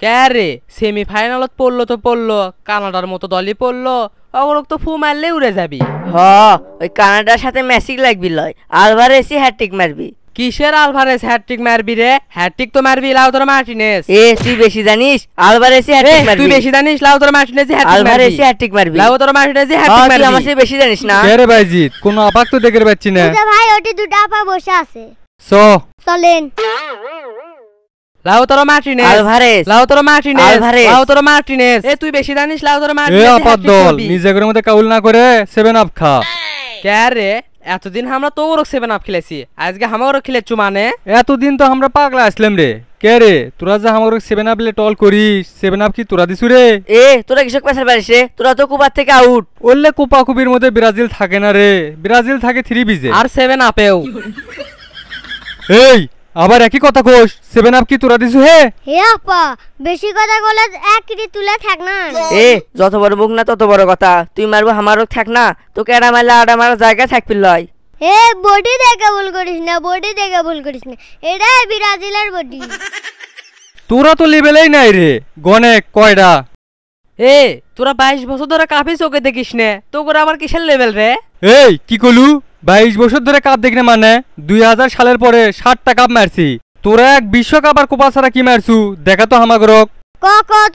কে রে সেমিফাইনালত পড়লো তো পড়লো, কানাডার মতো দলই পড়লো, অগরক তো ফু মারলে উড়ে যাবি। ওই কানাডার সাথে মেসি লাগবি লয়, আলভারেজই হ্যাটট্রিক মারবি। কিসের আলভারেজ হ্যাটট্রিক মারবি রে? হ্যাটট্রিক তো মারবি লাউতারো মার্টিনেজ। তুই বেশি জানিস, আলভারেজই হ্যাটট্রিক মারবি। তুই বেশি জানিস, লাউতারো মার্টিনেজ হ্যাটট্রিক মারবি। আলভারেজই হ্যাটট্রিক মারবি, লাউতারো মার্টিনেজ হ্যাটট্রিক মারবি। তুই আমার চেয়ে বেশি জানিস না। কে রে ভাইজিৎ, কোনো আপাক তো দেখতে পাচ্ছি না। ভাই ওটি দুটো আপা বসে আছে, চলেন। Lautaro Martinez, Alvarez, Lautaro Martinez, Alvarez, Lautaro Martinez. তুই বেশি জানিস, লাউতারো এ মার্টিনেজ আপাত দল নিজেদের মধ্যে কাউল না করে 7 আপ খা। কে রে এতদিন আমরা তো ওরক 7 আপ খেলেছি, আজকে আমারও খেলেছু মানে? এতদিন তো আমরা পাগলা আসলাম রে। কে রে তোরা যে আমার 7 আপ লে টল করিস, 7 আপ কি তোরা দিছু রে? তোরা কৃষক পেশার পারিস রে, তোরা তো কুপার থেকে আউট। ওরলে কোপা কুপির মধ্যে ব্রাজিল থাকে না রে, ব্রাজিল থাকে 3 বিজে আর 7 আপেও। এই আবার একই কথা কোস, 7 আপ কি তোরা দিছু? হে আপা বেশি কথা বলে একটি তুলে থাক না। যত বড় মুখ না তত বড় কথা। তুই মারবো আমারও থাক না, তোকে এড়া মারলে আড়া মারার জায়গা থাকবি লয়। বডি দেখে ভুল করিস না, বডি দেখে ভুল করিস না, এটা ব্রাজিলের বডি। তোরা তো লেভেলেই নাই রে, গনে কয়ডা? তোরা 22 বছর ধরে কাপি চোখে দেখিস নে, তো করে আবার কিসের লেভেল রে? এই কি কলু, 22 বছর ধরে কাপ দেখি না মানে? 2000 সালের পরে 60টা কাপ মারছি। তোরা এক বিশ্বকাপ আর কোপা ছাড়া কি মারছু দেখা তো হামাগরক।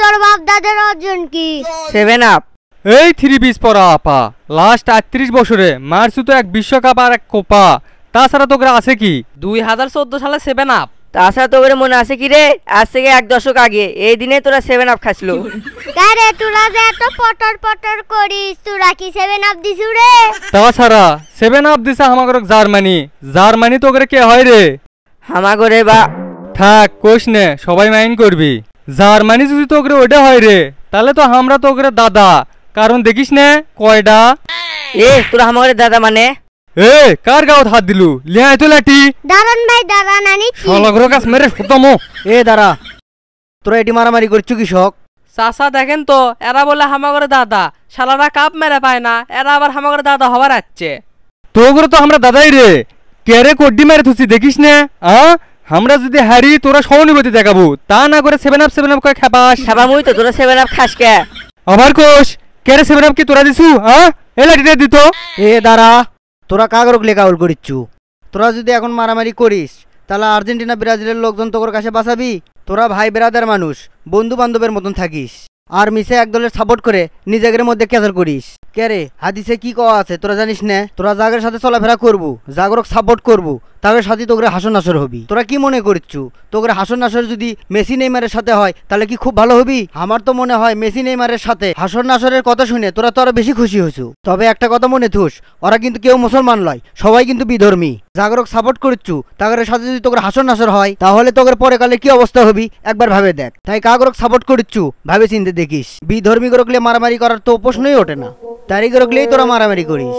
তোর বাপ দাদার অর্জন কি? 7 আপ। এই 3 পিস পরা আপা, লাস্ট 38 বছরে মারছু তো এক বিশ্বকাপ আর এক কোপা, তাছাড়া তোকে আছে কি? 2014 সালে 7 আপ। তাছাড়া তোকে মনে আছে কি রে, আজ থেকে 1 দশক আগে এই দিনে তোরা 7 আপ খাইছিল। আরে তোরা যে এত পটর পটর করিস, তোরা কি 7 আপ দিছু রে? তাছাড়া 7 আপ দিছে হামাগরক জার্মানি। জার্মানি তোকে কে হয় রে? হামাগরে বা থাক কোশ নে, সবাই মাইন্ড করবি। জার্মানি যদি তোকে ওটা হয় রে, তাহলে তো আমরা তোকে দাদা, কারণ দেখিস না কয়ডা। তোরা হামাগরে দাদা মানে? কার গাওত হাত দিলু? লিয়া তো লাঠি। দাঁড়ান ভাই দাঁড়ান, আনি শালাগরো কাছ মেরে খতমো। দাঁড়া, তোরা এটি মারামারি করছু কি শখ? চাচা দেখেন তো, এরা বলে হামাগরে দাদা, শালারা কাপ মেরে পায় না, এরা আবার হামাগরে দাদা হবার আসছে। তোগরে তো আমরা দাদাই রে, কেরে কোড্ডি মেরে থুছি দেখিস না? আমরা যদি হারি তোরা সহানুভূতি দেখাবো, তা না করে 7 আপ কয় খাবাস। খাবামুই তো, তোরা 7 আপ খাস কে? আবার কোষ কেরে 7 আপ কি তোরা দিছু? এ লাঠিটা দিত। দাঁড়া, তোরা কাগরক লেখাউল করিচ্ছু। তোরা যদি এখন মারামারি করিস, তাহলে আর্জেন্টিনা ব্রাজিলের লোকজন তোর কাছে বাঁচাবি? তোরা ভাই বেরাদার মানুষ, বন্ধু বান্ধবের মতন থাকিস, আর মিশে এক দলের সাপোর্ট করে নিজেদের মধ্যে কেচার করিস। কে রে হাদিসে কি কওয়া আছে তোরা জানিস না? তোরা জাগের সাথে চলাফেরা করবো, জাগরক সাপোর্ট করবো, তাদের সাথে তোকে হাসন নাসর হবি। তোরা কি মনে করছু তোকে হাসন নাসর যদি মেসি নেইমারের সাথে হয় তাহলে কি খুব ভালো হবি? আমার তো মনে হয় মেসি নেইমারের সাথে হাসন নাসরের কথা শুনে তোরা তো আরো বেশি খুশি হয়েছু। তবে একটা কথা মনে থুস, ওরা কিন্তু কেউ মুসলমান নয়, সবাই কিন্তু বিধর্মী। জাগরক সাপোর্ট করছু, তাদের সাথে যদি তোকে হাসন নাসর হয় তাহলে তোকে পরে কালে কি অবস্থা হবি একবার ভাবে দেখ। তাই কাগরক সাপোর্ট করছু, ভাবে চিনতে দেখিস। বিধর্মী গরকলে মারামারি করার তো প্রশ্নই ওঠে না, তারই গরকলেই তোরা মারামারি করিস।